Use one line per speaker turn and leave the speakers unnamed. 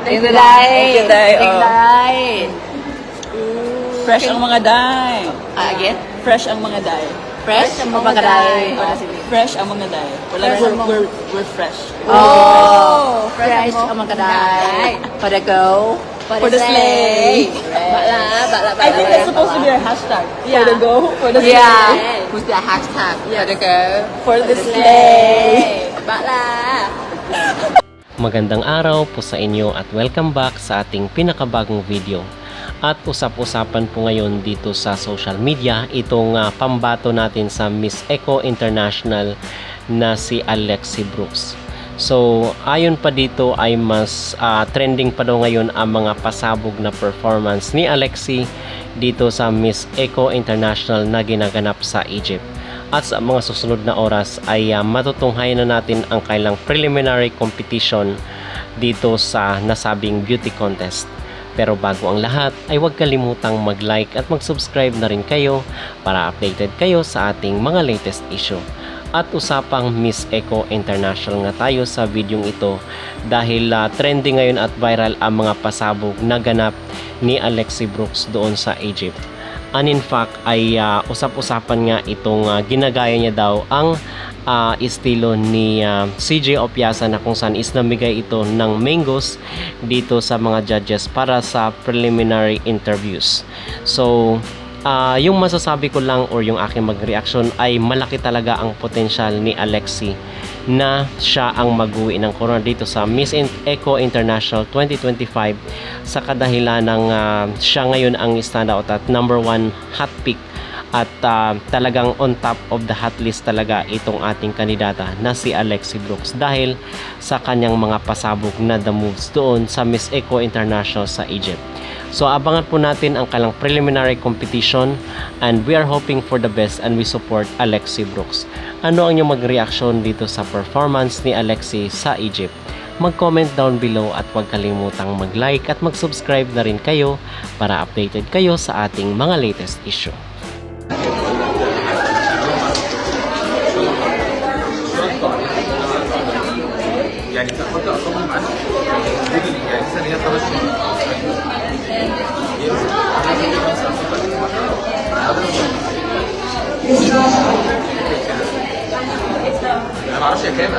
Thank you, Day.
Thank you, Day.
Thank you,
Oh.
Day.
Fresh ang mga day.
Again?
Fresh ang mga day.
Fresh? O mga Day?
Fresh ang mga day. Wala, we're fresh.
Oh, fresh o mga Day. For the go.
For the slay.
Bakla.
I think that's supposed to be our hashtag.
Yeah.
For the go, for the slay.
Yeah. Who's the hashtag? For the go.
For the slay.
Bakla.
Magandang araw po sa inyo at welcome back sa ating pinakabagong video. At usap-usapan po ngayon dito sa social media itong pambato natin sa Miss Eco International na si Alexi Brooks. So ayon pa dito ay mas trending pa daw ngayon ang mga pasabog na performance ni Alexi dito sa Miss Eco International na ginaganap sa Egypt. At sa mga susunod na oras ay matutunghayan na natin ang kailang preliminary competition dito sa nasabing beauty contest. Pero bago ang lahat ay huwag kalimutang mag-like at mag-subscribe na rin kayo para updated kayo sa ating mga latest issue. At usapang Miss Eco International nga tayo sa videong ito dahil trending ngayon at viral ang mga pasabog na ganap ni Alexi Brooks doon sa Egypt. And in fact ay usap-usapan nga itong ginagaya niya daw ang estilo ni CJ Opiasa na kung saan is namigay ito ng mangoes dito sa mga judges para sa preliminary interviews. So yung masasabi ko lang or yung aking mag-reaction ay malaki talaga ang potensyal ni Alexi na siya ang mag-uwi ng corona dito sa Miss Eco International 2025 sa kadahilan ng siya ngayon ang standout at number 1 hot pick at talagang on top of the hot list talaga itong ating kandidata na si Alexi Brooks dahil sa kanyang mga pasabog na the moves doon sa Miss Eco International sa Egypt. So abangan po natin ang kalang preliminary competition and we are hoping for the best and we support Alexi Brooks. Ano ang inyong mag-reaction dito sa performance ni Alexi sa Egypt? Mag-comment down below at huwag kalimutang mag-like at mag-subscribe na rin kayo para updated kayo sa ating mga latest issue.
انا ما اعرفش كام.